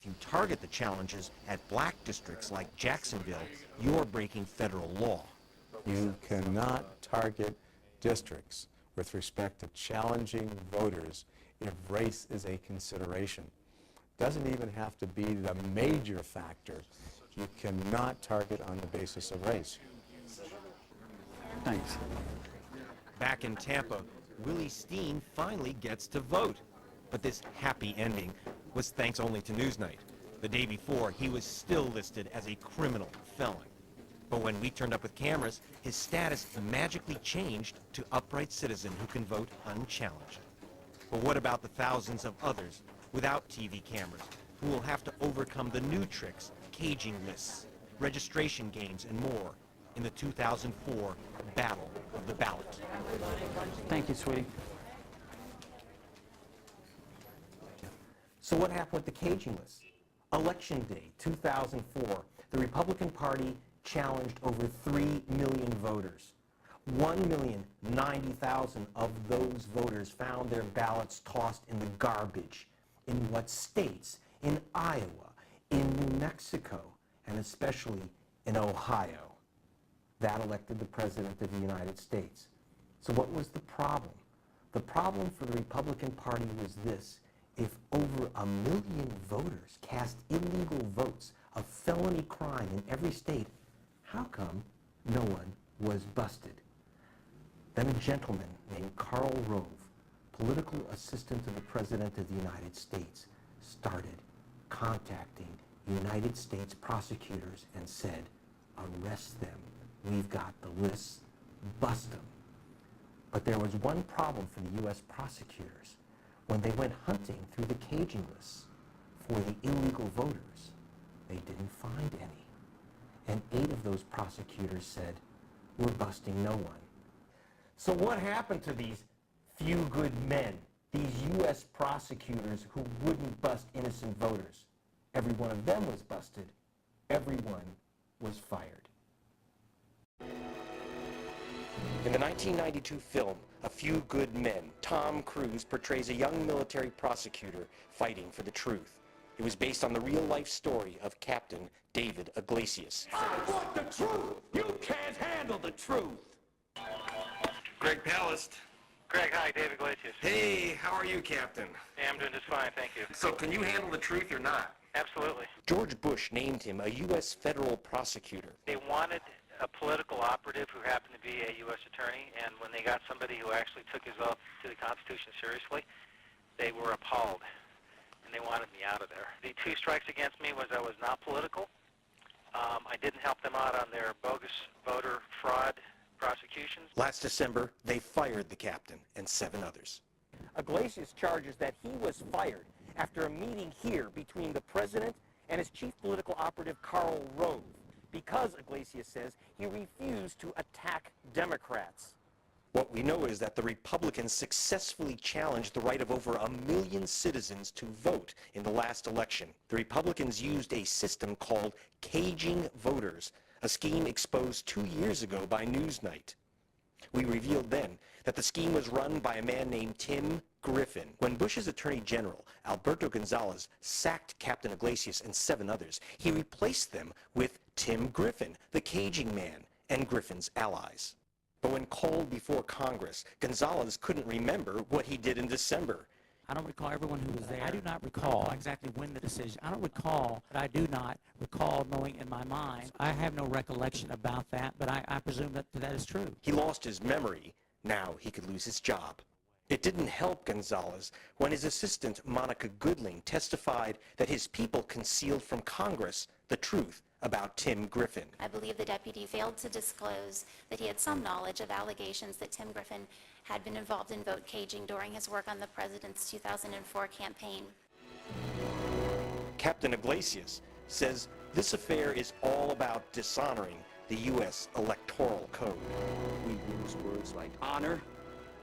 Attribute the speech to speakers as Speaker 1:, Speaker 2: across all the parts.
Speaker 1: If you target the challenges at black districts like Jacksonville, you're breaking federal law.
Speaker 2: You cannot target districts with respect to challenging voters if race is a consideration. Doesn't even have to be the major factor. You cannot target on the basis of race.
Speaker 3: Thanks.
Speaker 1: Back in Tampa, Willie Steen finally gets to vote. But this happy ending was thanks only to Newsnight. The day before, he was still listed as a criminal felon. But when we turned up with cameras, his status magically changed to upright citizen who can vote unchallenged. But what about the thousands of others without TV cameras who will have to overcome the new tricks, caging lists, registration games, and more in the 2004 Battle of the Ballot?
Speaker 3: Thank you, sweetie.
Speaker 4: So what happened with the caging list? Election day, 2004, the Republican Party challenged over 3 million voters. 1,090,000 of those voters found their ballots tossed in the garbage. In what states? In Iowa, in New Mexico, and especially in Ohio. That elected the President of the United States. So what was the problem? The problem for the Republican Party was this: if over 1 million voters cast illegal votes, a felony crime in every state, how come no one was busted? Then a gentleman named Karl Rove, political assistant to the President of the United States, started contacting United States prosecutors and said, arrest them. We've got the lists, bust them. But there was one problem for the U.S. prosecutors. When they went hunting through the caging lists for the illegal voters, they didn't find any. And 8 of those prosecutors said, we're busting no one. So what happened to these few good men, these U.S. prosecutors who wouldn't bust innocent voters? Every one of them was busted. Everyone was fired. In the 1992 film, A Few Good Men, Tom Cruise portrays a young military prosecutor fighting for the truth. It was based on the real-life story of Captain David Iglesias.
Speaker 5: I want the truth! You can't handle the truth!
Speaker 1: Greg Palast.
Speaker 6: Greg, hi, David Iglesias.
Speaker 1: Hey, how are you, Captain?
Speaker 6: Hey, I'm doing just fine, thank you.
Speaker 1: So can you handle the truth or not?
Speaker 6: Absolutely.
Speaker 4: George Bush named him a U.S. federal prosecutor.
Speaker 6: They wanted a political operative who happened to be a U.S. attorney, and when they got somebody who actually took his oath to the Constitution seriously, they were appalled, and they wanted me out of there. The 2 strikes against me was I was not political. I didn't help them out on their bogus voter fraud prosecutions.
Speaker 4: Last December, they fired the captain and 7 others. Iglesias charges that he was fired after a meeting here between the president and his chief political operative, Karl Rove, because, Iglesias says, he refused to attack Democrats. What we know is that the Republicans successfully challenged the right of over 1 million citizens to vote in the last election. The Republicans used a system called caging voters, a scheme exposed 2 years ago by Newsnight. We revealed then that the scheme was run by a man named Tim Griffin. When Bush's Attorney General, Alberto Gonzales, sacked Captain Iglesias and 7 others, he replaced them with Tim Griffin, the caging man, and Griffin's allies. But when called before Congress, Gonzales couldn't remember what he did in December.
Speaker 7: I don't recall everyone who was there. I do not recall exactly when the decision. I don't recall, but I do not recall knowing in my mind. I have no recollection about that, but I presume that that is true.
Speaker 4: He lost his memory. Now he could lose his job. It didn't help Gonzales when his assistant, Monica Goodling, testified that his people concealed from Congress the truth about Tim Griffin.
Speaker 8: I believe the deputy failed to disclose that he had some knowledge of allegations that Tim Griffin had been involved in vote caging during his work on the president's 2004 campaign.
Speaker 4: Captain Iglesias says this affair is all about dishonoring the U.S. Electoral Code.
Speaker 5: We use words like honor,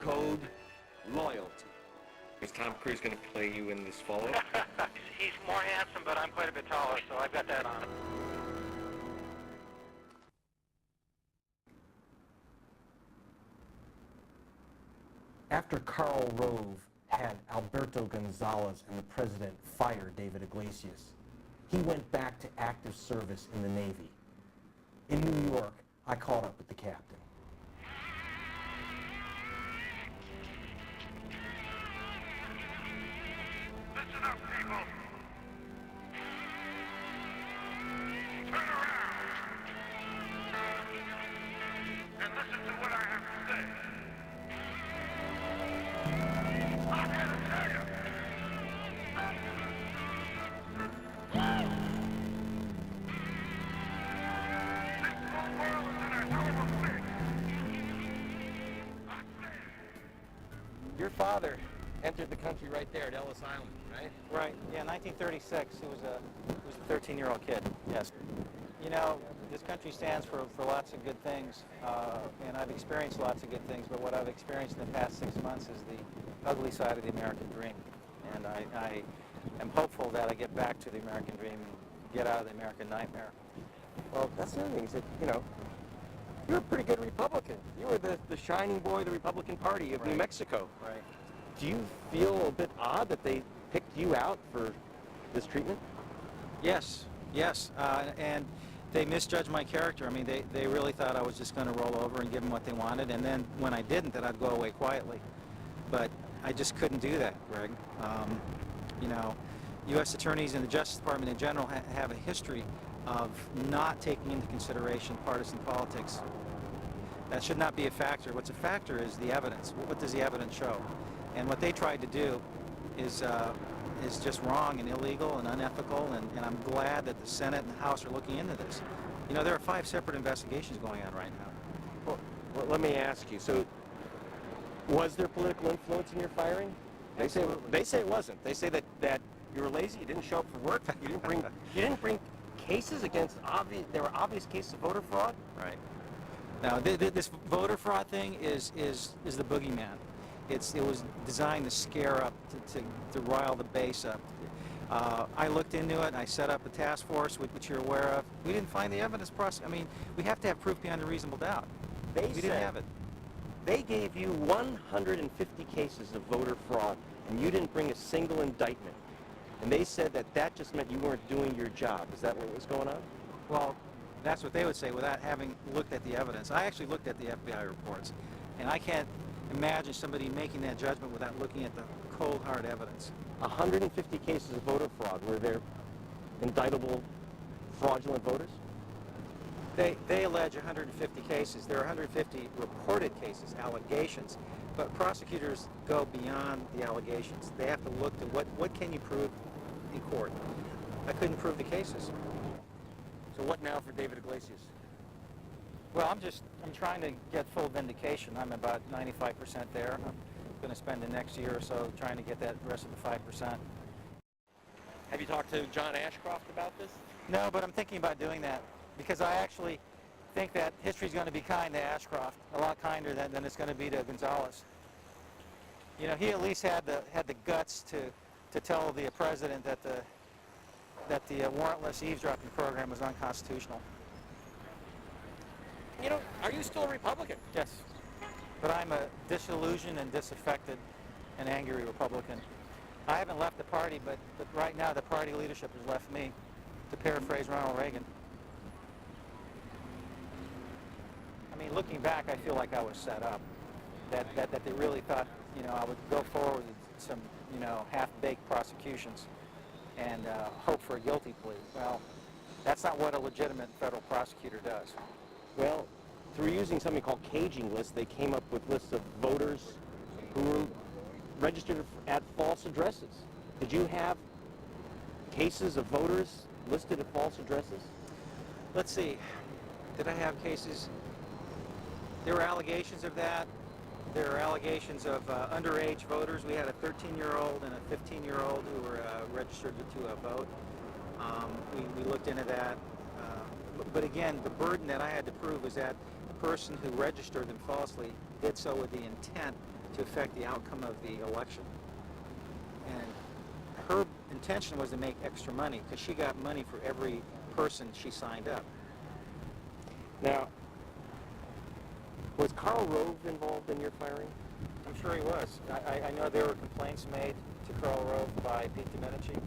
Speaker 5: code, loyalty.
Speaker 1: Is Tom Cruise going to play you in this follow-up?
Speaker 6: He's more handsome, but I'm quite a bit taller, so I've got that on.
Speaker 4: After Karl Rove had Alberto Gonzales and the president fire David Iglesias, he went back to active service in the Navy. In New York, I caught up with the captain.
Speaker 9: Listen up, people. Turn around and listen to what I have to say. I'm here to tell you. This whole world is in a hell of a fix. I say it.
Speaker 10: Your father entered the country right there at Ellis Island, right?
Speaker 3: Right. Yeah, 1936. He was a 13-year-old kid. Yes. You know, this country stands for lots of good things, and I've experienced lots of good things. But what I've experienced in the past 6 months is the ugly side of the American dream. And I am hopeful that I get back to the American dream and get out of the American nightmare.
Speaker 10: Well, that's the other thing is that, you know, you're a pretty good Republican. You were the shining boy of the Republican Party of New Mexico.
Speaker 3: Right.
Speaker 10: Do you feel a bit odd that they picked you out for this treatment?
Speaker 3: Yes. Yes. And they misjudged my character. I mean, they really thought I was just going to roll over and give them what they wanted, and then when I didn't, that I'd go away quietly. But I just couldn't do that, Greg. You know, U.S. attorneys and the Justice Department in general have a history of not taking into consideration partisan politics. That should not be a factor. What's a factor is the evidence. What does the evidence show? And what they tried to do is just wrong and illegal and unethical, and I'm glad that the Senate and the House are looking into this. You know, there are 5 separate investigations going on right now.
Speaker 10: Well, let me ask you, so was there political influence in your firing? They say it wasn't. They say that you were lazy, you didn't show up for work, you didn't bring cases against there were obvious cases of voter fraud?
Speaker 3: Right. Now, this voter fraud thing is the boogeyman. It was designed to scare up, to rile the base up. I looked into it, and I set up a task force, which you're aware of. We didn't find the evidence. I mean, we have to have proof beyond a reasonable doubt. We didn't have it.
Speaker 10: They gave you 150 cases of voter fraud, and you didn't bring a single indictment. And they said that just meant you weren't doing your job. Is that what was going on?
Speaker 3: Well, that's what they would say without having looked at the evidence. I actually looked at the FBI reports, and I can't imagine somebody making that judgment without looking at the cold, hard evidence.
Speaker 10: 150 cases of voter fraud. Were there indictable fraudulent voters?
Speaker 3: They allege 150 cases. There are 150 reported cases, allegations, but prosecutors go beyond the allegations. They have to look to what can you prove in court. I couldn't prove the cases.
Speaker 10: So what now for David Iglesias?
Speaker 3: Well, I'm trying to get full vindication. I'm about 95% there. I'm going to spend the next year or so trying to get that rest of the 5%.
Speaker 10: Have you talked to John Ashcroft about this?
Speaker 3: No, but I'm thinking about doing that because I actually think that history's going to be kind to Ashcroft, a lot kinder than it's going to be to Gonzalez. You know, he at least had the guts to tell the president that the warrantless eavesdropping program was unconstitutional.
Speaker 10: You know, are you still a Republican?
Speaker 3: Yes, but I'm a disillusioned and disaffected and angry Republican. I haven't left the party, but right now the party leadership has left me, to paraphrase Ronald Reagan. I mean, looking back, I feel like I was set up. That they really thought, you know, I would go forward with some, you know, half-baked prosecutions and hope for a guilty plea. Well, that's not what a legitimate federal prosecutor does.
Speaker 10: Well, through using something called caging lists, they came up with lists of voters who were registered at false addresses. Did you have cases of voters listed at false addresses?
Speaker 3: Let's see. Did I have cases? There were allegations of that. There are allegations of underage voters. We had a 13-year-old and a 15-year-old who were registered to vote. We looked into that. But again, the burden that I had to prove was that the person who registered them falsely did so with the intent to affect the outcome of the election. And her intention was to make extra money because she got money for every person she signed up.
Speaker 10: Now, was Karl Rove involved in your firing?
Speaker 3: I'm sure he was. I know there were complaints made to Karl Rove by Pete Domenici.